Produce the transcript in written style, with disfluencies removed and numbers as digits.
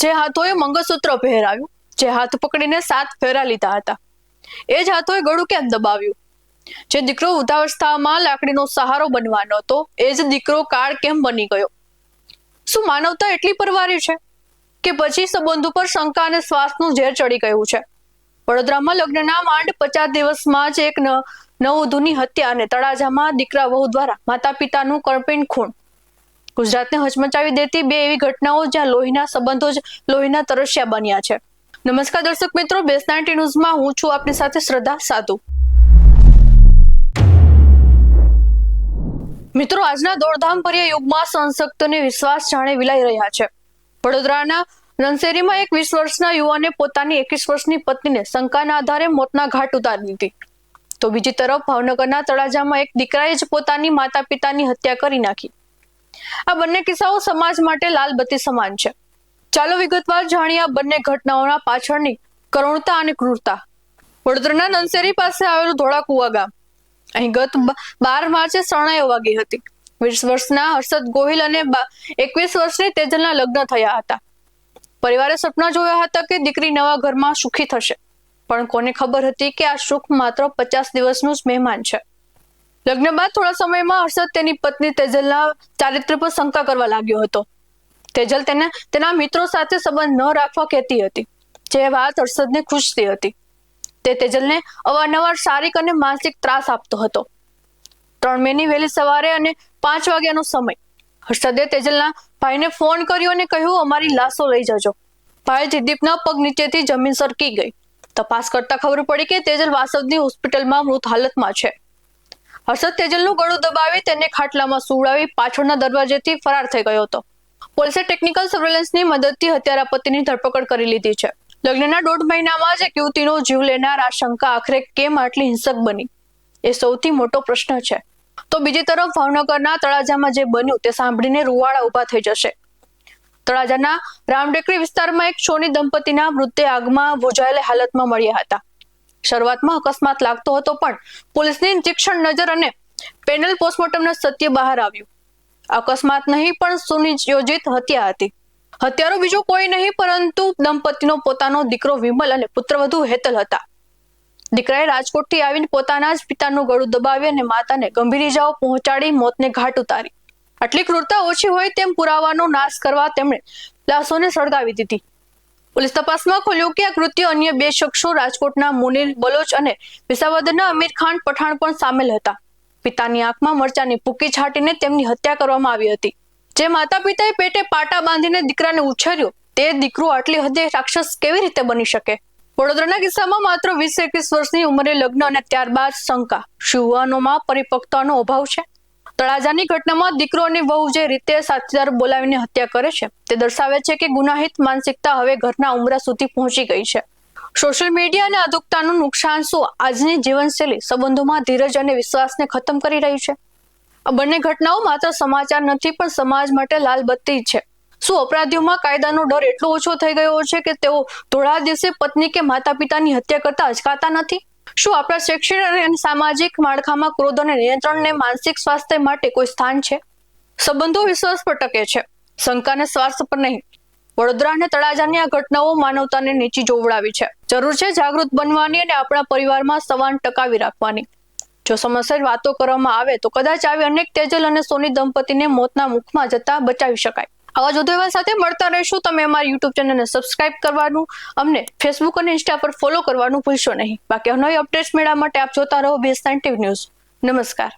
જે હાથોએ મંગળસૂત્ર પહેરાવ્યું, જે હાથ પકડીને 7 ફેરા લીધા હતા, એ જ હાથોએ ગળું કેમ દબાવ્યું? જે દીકરો વૃદ્ધાવસ્થામાં લાકડીનો સહારો બનવાનો હતો, એ જ દીકરો કાળ કેમ બની ગયો? શું માનવતા એટલી પરવારી છે કે પછી સંબંધ ઉપર શંકા અને શ્વાસનું ઝેર ચડી ગયું છે? વડોદરામાં લગ્નના માંડ 50 દિવસમાં જ એક નવવધુની હત્યા અને તળાજામાં દીકરા વહુ દ્વારા માતા પિતાનું કરપીણ ખૂન. ગુજરાતને હચમચાવી દેતી બે એવી ઘટનાઓ જ્યાં લોહીના સંબંધો જ લોહીના તરસ્યા બન્યા છે. નમસ્કાર દર્શક મિત્રો, બેસ 90 ન્યૂઝમાં હું છું આપની સાથે શ્રદ્ધા સાધુ. મિત્રો, આજના દોડધામ ભર્યા યુગમાં સશક્તને વિશ્વાસ જાણે વિલાઈ રહ્યા છે. વડોદરાના રણસેરીમાં એક 20 વર્ષના યુવાને પોતાની 21 વર્ષની પત્નીને શંકાના આધારે મોતના ઘાટ ઉતારી દીધી. તો બીજી તરફ ભાવનગરના તળાજામાં એક દીકરાએ જ પોતાની માતા પિતાની હત્યા કરી નાખી. આ બંને કિસ્સાઓ સમાજ માટે લાલબત્તી સમાન છે. ચાલો વિગતવાર જાણીએ આ બંને ઘટનાઓના પાછળની કરુણતા અને ક્રૂરતા. વડોદરાના નંસેરી પાસે આવેલું ધોળાકુવા ગામ. અહીં ગત 12 માર્ચે શરણાઈઓ વાગી હતી. 20 વર્ષના હર્ષદ ગોહિલ અને 21 વર્ષની તેજલના લગ્ન થયા હતા. પરિવારે સપના જોયા હતા કે દીકરી નવા ઘરમાં સુખી થશે, પણ કોને ખબર હતી કે આ સુખ માત્ર 50 દિવસનું જ મહેમાન છે. લગ્ન બાદ થોડા સમયમાં હર્ષદ તેની પત્ની તેજલના ચારિત્ર્ય પર શંકા કરવા લાગ્યો હતો. તેજલ તેના મિત્રો સાથે સંબંધ ન રાખવા કહેતી હતી, જે વાત હર્ષદને ખુશતી હતી. તે તેજલને અવારનવાર શારીરિક અને માનસિક ત્રાસ આપતો હતો. 3 મેની વહેલી સવારે અને 5 વાગ્યાનો સમય હર્ષદે તેજલના ભાઈને ફોન કર્યો અને કહ્યું, અમારી લાશો લઈ જજો. ભાઈ જયદીપના પગ નીચેથી જમીન સરકી ગઈ. તપાસ કરતા ખબર પડી કે તેજલ વાસદની હોસ્પિટલમાં મૃત હાલતમાં છે. હર્ષદ તેજલનું ગળું દબાવી તેને ખાટલામાં સુવડાવી પાછળના દરવાજેથી ફરાર થઈ ગયો હતો. પોલીસે ટેકનિકલ સર્વેલન્સની મદદથી હત્યારા પતિની ધરપકડ કરી લીધી છે. લગ્નના 1.5 મહિનામાં જ એક યુવતીનો જીવ લેનાર આ શંકા આખરે કેમ આટલી હિંસક બની, એ સૌથી મોટો પ્રશ્ન છે. તો બીજી તરફ ભાવનગરના તળાજામાં જે બન્યું તે સાંભળીને રૂવાડા ઉભા થઈ જશે. તળાજાના રામટેકરી વિસ્તારમાં એક સોની દંપતીના મૃતદેહ આગમાં ભૂજાયેલી હાલતમાં મળ્યા હતા. શરૂઆતમાં અકસ્માત લાગતો હતો, પણ પોલીસની તીક્ષ્ણ નજર અને પેનલ પોસ્ટમોર્ટમના સત્ય બહાર આવ્યું. અકસ્માત નહીં, પણ સુનિયોજિત હત્યા હતી. હત્યારો બીજો કોઈ નહીં પરંતુ દંપતીનો પોતાનો દીકરો વિમલ અને પુત્રવધુ હેતલ હતા. દીકરાએ રાજકોટથી આવીને પોતાના જ પિતાનું ગળું દબાવી અને માતાને ગંભીર ઇજાઓ પહોંચાડી મોતને ઘાટ ઉતારી. આટલી ક્રૂરતા ઓછી હોય તેમ પુરાવાનો નાશ કરવા તેમણે લાશોને સળગાવી દીધી. પોલીસ તપાસમાં ખોલ્યું કે આ કૃત્ય અન્ય 2 શખ્સો રાજકોટના મુનીર બલોચ અને વિસાવદરના અમીર ખાન પઠાણ પણ સામેલ હતા. પિતાની આંખમાં મરચાની ભૂકી છાંટીને તેમની હત્યા કરવામાં આવી હતી. જે માતા પિતાએ પેટે પાટા બાંધીને દીકરાને ઉછેર્યો, તે દીકરો આટલી હદે રાક્ષસ કેવી રીતે બની શકે? વડોદરાના કિસ્સામાં માત્ર 20-21 વર્ષની ઉંમરે લગ્ન અને ત્યારબાદ શંકા. યુવાનોમાં પરિપક્વતાનો અભાવ છે. તળાજાની ઘટનામાં દીકરો અને વહુ જે રીતે સાથીદાર બોલાવીને હત્યા કરે છે, તે દર્શાવે છે કે ગુનાહિત માનસિકતા હવે ઘરના ઉંબરા સુધી પહોંચી ગઈ છે. સોશિયલ મીડિયા અને આધુનિકતાનું નુકસાન શું આજની જીવનશૈલી સંબંધોમાં ધીરજ અને વિશ્વાસને ખતમ કરી રહી છે? આ બંને ઘટનાઓ માત્ર સમાચાર નથી, પણ સમાજ માટે લાલબત્તી છે. શું અપરાધીઓમાં કાયદાનો ડર એટલો ઓછો થઈ ગયો છે કે તેઓ ધોળા દિવસે પત્ની કે માતા પિતાની હત્યા કરતા અચકાતા નથી? શું આપણા શૈક્ષણિક અને સામાજિક માળખામાં ક્રોધ અને નિયંત્રણને માનસિક સ્વાસ્થ્ય માટે કોઈ સ્થાન છે? સંબંધો વિશ્વાસ પર ટકે છે, શંકા અને સ્વાર્થ પર નહીં. વડોદરા અને તળાજાની આ ઘટનાઓ માનવતાને નીચી જોવડાવી છે. જરૂર છે જાગૃત બનવાની અને આપણા પરિવારમાં સંવાદ ટકાવી રાખવાની. જો સમયસર વાતો કરવામાં આવે તો કદાચ આવી અનેક તેજલ અને સોની દંપતીને મોતના મુખમાં જતા બચાવી શકાય. આવા જ વધુ સાથે મળતા રહીશું. તમે અમારી YouTube ચેનલને સબસ્ક્રાઇબ કરવાનું, અમને Facebook અને Insta પર ફોલો કરવાનું ભૂલશો નહીં. બાકી નવી અપડેટ્સ મેળવવા માટે આપ જોતા રહો બેસ 90 ન્યૂઝ. નમસ્કાર.